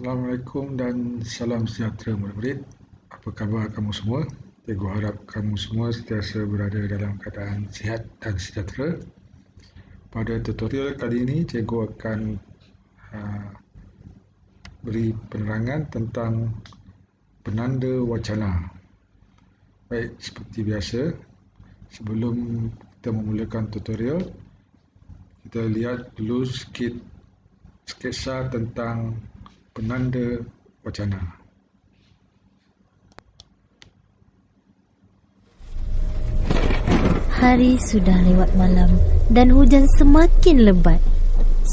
Assalamualaikum dan salam sejahtera murid-murid. Apa khabar kamu semua? Cikgu harap kamu semua sentiasa berada dalam keadaan sihat dan sejahtera. Pada tutorial kali ini, cikgu akan beri penerangan tentang penanda wacana. Baik, seperti biasa, sebelum kita memulakan tutorial, kita lihat dulu sikit sketsa tentang penanda wacana. Hari sudah lewat malam dan hujan semakin lebat.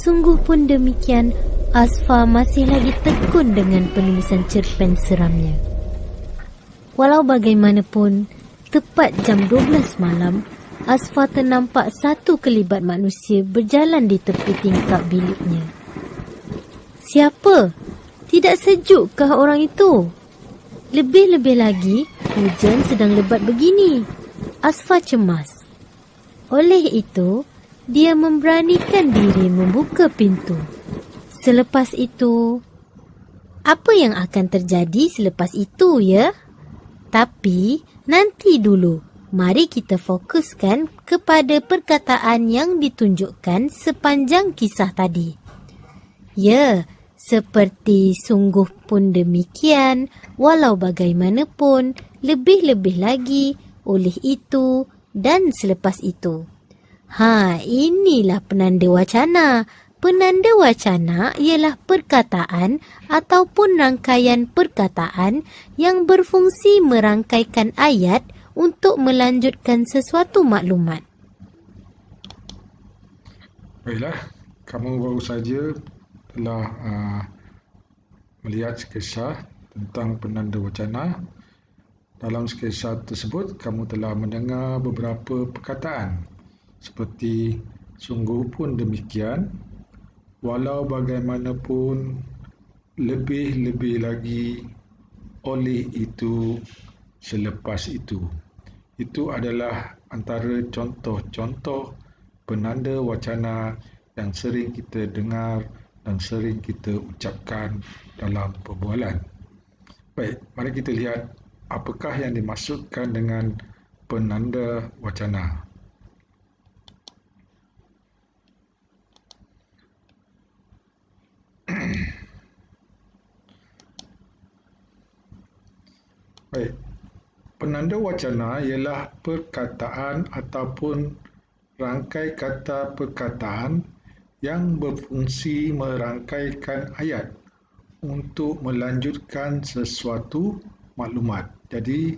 Sungguh pun demikian, Asfa masih lagi tekun dengan penulisan cerpen seramnya. Walau bagaimanapun, tepat jam 12 malam, Asfa ternampak satu kelibat manusia berjalan di tepi tingkap biliknya. Siapa? Tidak sejukkah orang itu? Lebih-lebih lagi, hujan sedang lebat begini. Asfa cemas. Oleh itu, dia memberanikan diri membuka pintu. Selepas itu, apa yang akan terjadi selepas itu ya? Tapi nanti dulu, mari kita fokuskan kepada perkataan yang ditunjukkan sepanjang kisah tadi. Ya, seperti sungguh pun demikian, walau bagaimanapun, lebih-lebih lagi, oleh itu dan selepas itu. Inilah penanda wacana. Penanda wacana ialah perkataan ataupun rangkaian perkataan yang berfungsi merangkaikan ayat untuk melanjutkan sesuatu maklumat. Baiklah, kamu baru saja telah melihat sketsa tentang penanda wacana. Dalam sketsa tersebut, kamu telah mendengar beberapa perkataan seperti sungguh pun demikian, walau bagaimanapun, lebih-lebih lagi, oleh itu, selepas itu. Itu adalah antara contoh-contoh penanda wacana yang sering kita dengar dan sering kita ucapkan dalam perbualan. Baik, mari kita lihat apakah yang dimaksudkan dengan penanda wacana. Baik, penanda wacana ialah perkataan ataupun rangkai kata perkataan yang berfungsi merangkaikan ayat untuk melanjutkan sesuatu maklumat. Jadi,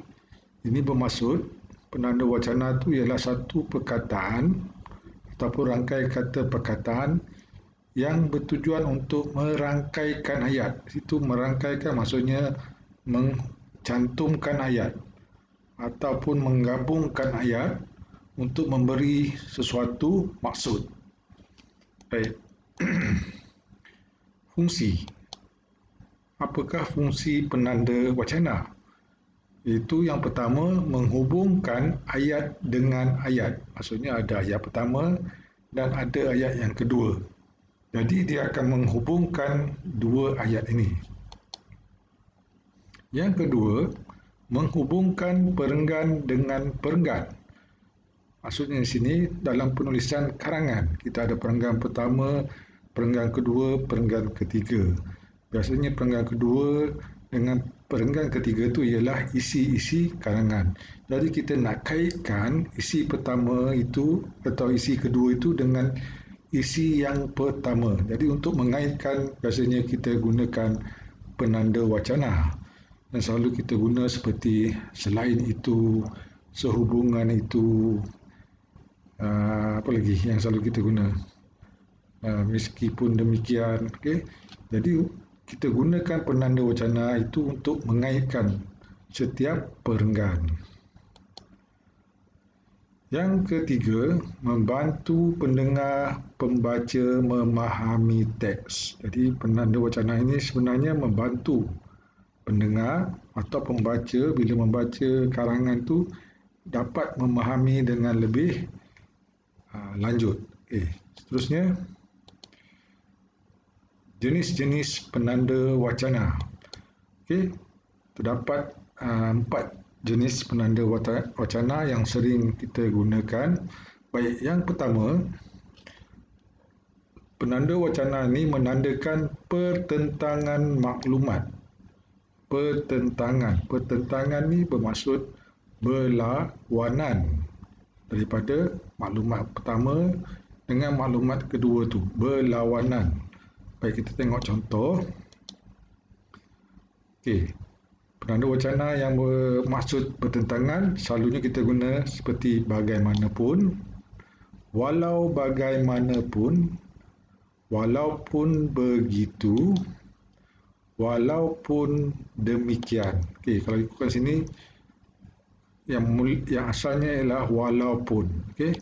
ini bermaksud penanda wacana itu ialah satu perkataan ataupun rangkai kata perkataan yang bertujuan untuk merangkaikan ayat. Itu merangkaikan maksudnya mencantumkan ayat ataupun menggabungkan ayat untuk memberi sesuatu maksud. Baik. Fungsi. Apakah fungsi penanda wacana? Itu yang pertama, menghubungkan ayat dengan ayat. Maksudnya ada ayat pertama dan ada ayat yang kedua. Jadi dia akan menghubungkan dua ayat ini. Yang kedua, menghubungkan perenggan dengan perenggan. Maksudnya di sini dalam penulisan karangan, kita ada perenggan pertama, perenggan kedua, perenggan ketiga. Biasanya perenggan kedua dengan perenggan ketiga itu ialah isi-isi karangan. Jadi kita nak kaitkan isi pertama itu atau isi kedua itu dengan isi yang pertama. Jadi untuk mengaitkan, biasanya kita gunakan penanda wacana. Dan selalu kita guna seperti selain itu, sehubungan itu, apa lagi yang selalu kita guna. Meskipun demikian, okay? Jadi kita gunakan penanda wacana itu untuk mengaitkan setiap perenggan. Yang ketiga, membantu pendengar pembaca memahami teks. Jadi penanda wacana ini sebenarnya membantu pendengar atau pembaca bila membaca karangan itu dapat memahami dengan lebih lanjut. Seterusnya, jenis-jenis penanda wacana. Okey, terdapat 4 jenis penanda wacana yang sering kita gunakan. Baik, yang pertama, penanda wacana ini menandakan pertentangan maklumat. Pertentangan ni bermaksud berlawanan daripada maklumat pertama dengan maklumat kedua tu, berlawanan. Baik, kita tengok contoh. Okey, penanda wacana yang bermaksud bertentangan selalunya kita guna seperti bagaimanapun, walau bagaimanapun, walaupun begitu, walaupun demikian. Okey, kalau ikutkan sini yang asalnya ialah walaupun. Okey.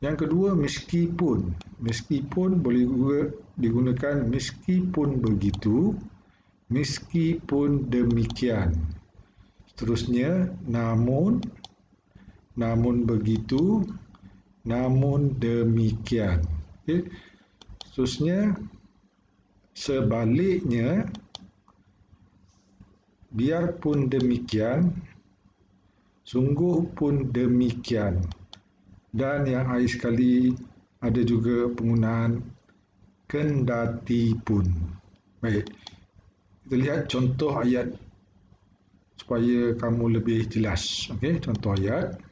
Yang kedua, meskipun. Meskipun boleh juga digunakan meskipun begitu, meskipun demikian. Seterusnya, namun begitu, namun demikian. Okey. Seterusnya, sebaliknya, biarpun demikian, sungguh pun demikian. Dan yang akhir sekali ada juga penggunaan kendati pun. Baik, kita lihat contoh ayat supaya kamu lebih jelas. Okey, contoh ayat.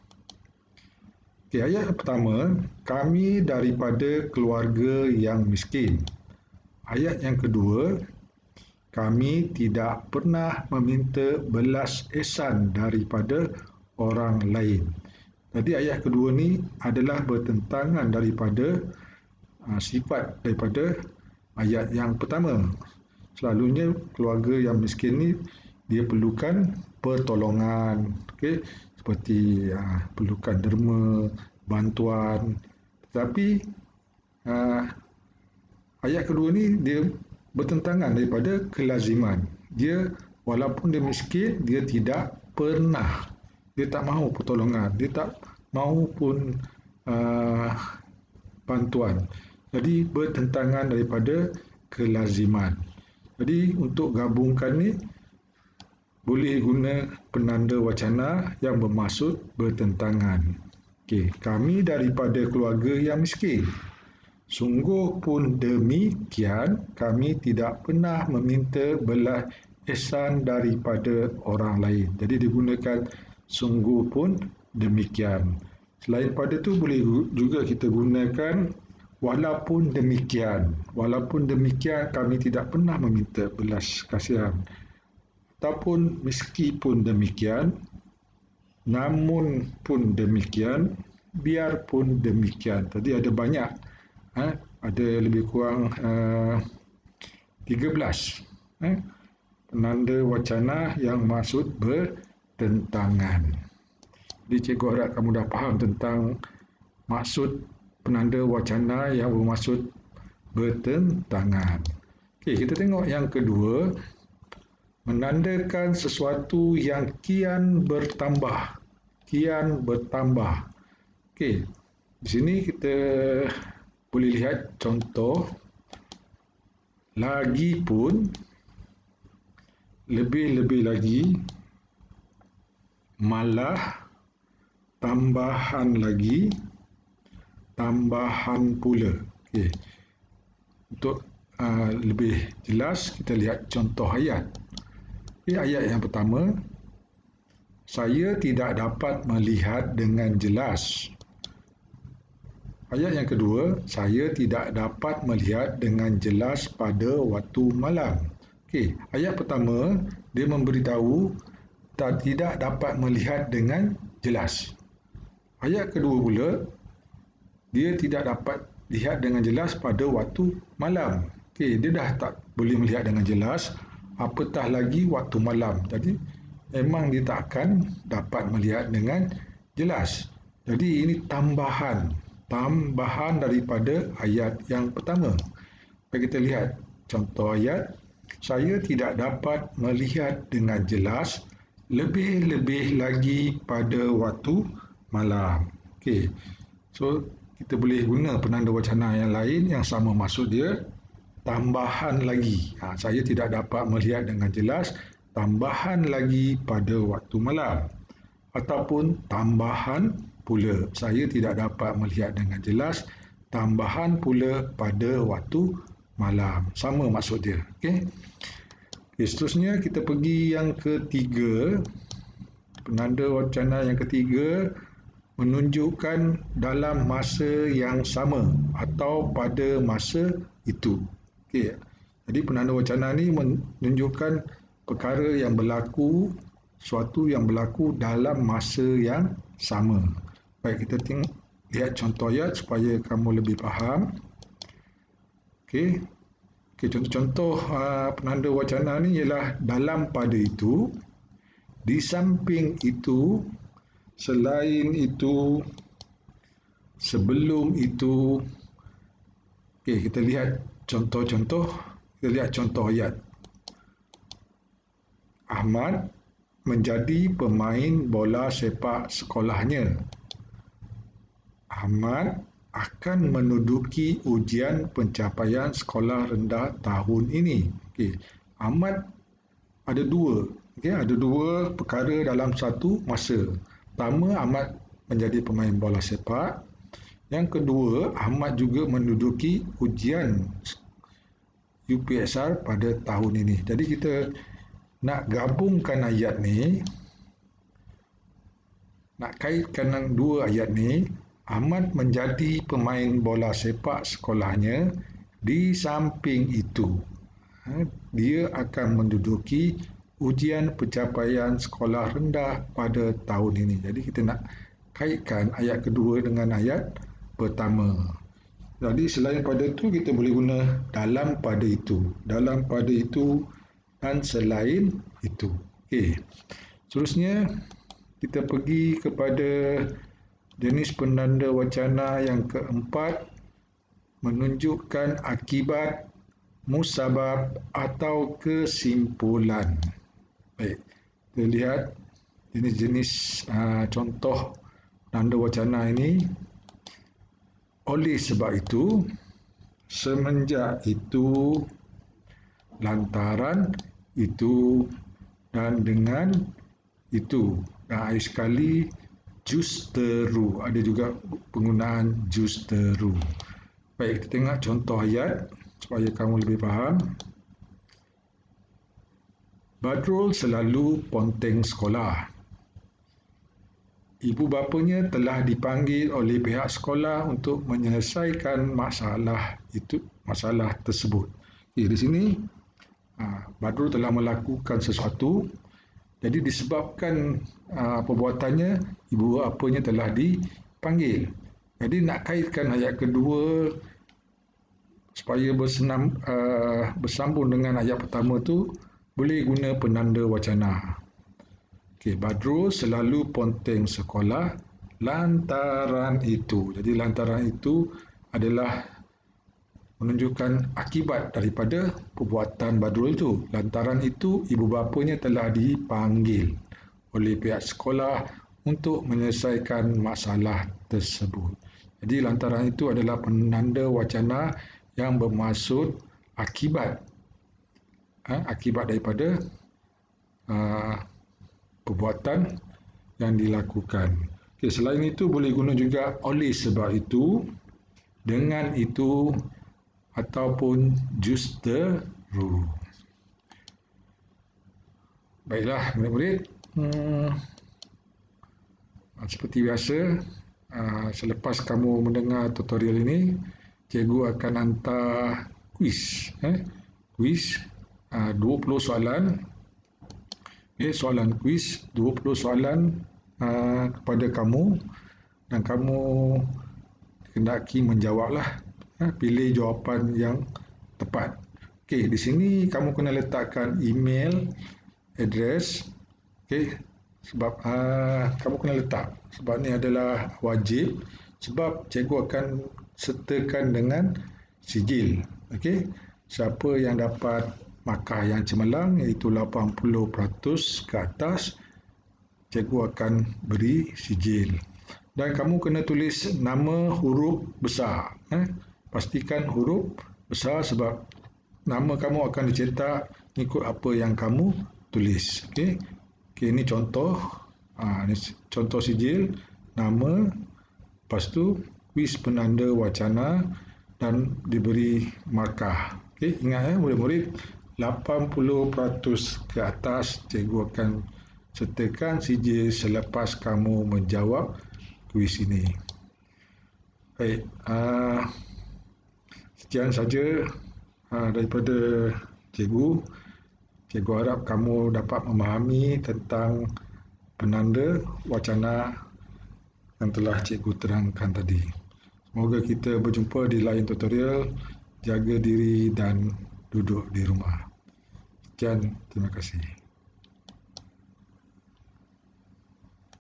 Okey, ayat pertama, kami daripada keluarga yang miskin. Ayat yang kedua, kami tidak pernah meminta belas ihsan daripada orang lain. Jadi ayat kedua ni adalah bertentangan daripada sifat daripada ayat yang pertama. Selalunya keluarga yang miskin ni dia perlukan pertolongan, okay? Seperti perlukan derma, bantuan. Tetapi ayat kedua ni dia bertentangan daripada kelaziman. Dia walaupun dia miskin, dia tidak pernah, dia tak mahu pertolongan, dia tak mahu pun bantuan. Jadi bertentangan daripada kelaziman. Jadi untuk gabungkan ni boleh guna penanda wacana yang bermaksud bertentangan. Okey, kami daripada keluarga yang miskin. Sungguh pun demikian, kami tidak pernah meminta belas ihsan daripada orang lain. Jadi digunakan sungguh pun demikian. Selain pada itu boleh juga kita gunakan walaupun demikian. Walaupun demikian, kami tidak pernah meminta belas kasihan. Ataupun meskipun demikian, namun pun demikian, biarpun demikian. Tadi ada banyak. Ada lebih kurang 13 penanda wacana yang maksud bertentangan. Jadi cikgu harap kamu dah faham tentang maksud penanda wacana yang bermaksud bertentangan. Okey, kita tengok yang kedua, menandakan sesuatu yang kian bertambah. Kian bertambah. Okey, di sini kita boleh lihat contoh, lagi pun, lebih-lebih lagi, malah, tambahan lagi, tambahan pula. Okey. Untuk lebih jelas, kita lihat contoh ayat. Okey, ayat yang pertama, saya tidak dapat melihat dengan jelas. Ayat yang kedua, saya tidak dapat melihat dengan jelas pada waktu malam. Okey, ayat pertama dia memberitahu tidak dapat melihat dengan jelas. Ayat kedua pula dia tidak dapat lihat dengan jelas pada waktu malam. Okey, dia dah tak boleh melihat dengan jelas, apatah lagi waktu malam. Jadi memang dia tak akan dapat melihat dengan jelas. Jadi ini tambahan daripada ayat yang pertama. Baik, kita lihat contoh ayat. Saya tidak dapat melihat dengan jelas, lebih-lebih lagi pada waktu malam. Okey. So kita boleh guna penanda wacana yang lain yang sama maksud dia, tambahan lagi. Saya tidak dapat melihat dengan jelas, tambahan lagi pada waktu malam. Ataupun tambahan pula, saya tidak dapat melihat dengan jelas, tambahan pula pada waktu malam. Sama maksud dia. Okey. Seterusnya kita pergi yang ketiga. Penanda wacana yang ketiga menunjukkan dalam masa yang sama atau pada masa itu. Okey. Jadi penanda wacana ni menunjukkan perkara yang berlaku, suatu yang berlaku dalam masa yang sama. Baik, kita lihat contoh ayat supaya kamu lebih faham. Okey. Contoh-contoh penanda wacana ni ialah dalam pada itu, di samping itu, selain itu, sebelum itu. Okey, kita lihat contoh-contoh. Kita lihat contoh ayat. Ahmad menjadi pemain bola sepak sekolahnya. Ahmad akan menduduki ujian pencapaian sekolah rendah tahun ini. Okey, Ahmad ada dua. Okey, ada dua perkara dalam satu masa. Pertama, Ahmad menjadi pemain bola sepak. Yang kedua, Ahmad juga menduduki ujian UPSR pada tahun ini. Jadi kita nak gabungkan ayat ni, nak kaitkan dengan dua ayat ni. Ahmad menjadi pemain bola sepak sekolahnya, di samping itu dia akan menduduki ujian pencapaian sekolah rendah pada tahun ini. Jadi kita nak kaitkan ayat kedua dengan ayat pertama. Jadi selain pada itu, kita boleh guna dalam pada itu, dalam pada itu dan selain itu. Okey. Seterusnya kita pergi kepada jenis penanda wacana yang keempat, menunjukkan akibat, musabab atau kesimpulan. Baik, kita lihat jenis-jenis contoh penanda wacana ini. Oleh sebab itu, semenjak itu, lantaran itu, dan dengan itu. Dan sekali justeru, ada juga penggunaan justeru. Baik, kita tengok contoh ayat supaya kamu lebih faham. Badrul selalu ponteng sekolah. Ibu bapanya telah dipanggil oleh pihak sekolah untuk menyelesaikan masalah tersebut. Di sini Badrul telah melakukan sesuatu. Jadi disebabkan perbuatannya, ibu bapanya telah dipanggil. Jadi nak kaitkan ayat kedua supaya bersambung dengan ayat pertama tu, boleh guna penanda wacana. Okey, Badrul selalu ponteng sekolah lantaran itu. Jadi lantaran itu adalah menunjukkan akibat daripada perbuatan Badrul itu. Lantaran itu, ibu bapanya telah dipanggil oleh pihak sekolah untuk menyelesaikan masalah tersebut. Jadi lantaran itu adalah penanda wacana yang bermaksud akibat. Akibat daripada perbuatan yang dilakukan. Okay, selain itu boleh guna juga oleh sebab itu, dengan itu, ataupun justeru. Baiklah murid-murid, seperti biasa, selepas kamu mendengar tutorial ini, cikgu akan hantar kuis. Kuis 20 soalan. Soalan kuis 20 soalan kepada kamu, dan kamu hendaki menjawablah. Pilih jawapan yang tepat. Okey, di sini kamu kena letakkan email, address. Okey, sebab kamu kena letak. Sebab ni adalah wajib. Sebab cikgu akan sertakan dengan sijil. Okey, siapa yang dapat markah yang cemerlang iaitu 80% ke atas, cikgu akan beri sijil. Dan kamu kena tulis nama huruf besar. Pastikan huruf besar sebab nama kamu akan dicetak ikut apa yang kamu tulis. Okey. Okey, ini contoh. Ini contoh sijil, nama, lepas tu kuis penanda wacana dan diberi markah. Okey, ingat murid-murid, 80% ke atas cikgu akan sertakan sijil selepas kamu menjawab kuis ini. Baik, sekian saja daripada cikgu. Cikgu harap kamu dapat memahami tentang penanda wacana yang telah cikgu terangkan tadi. Semoga kita berjumpa di lain tutorial. Jaga diri dan duduk di rumah. Sekian, terima kasih.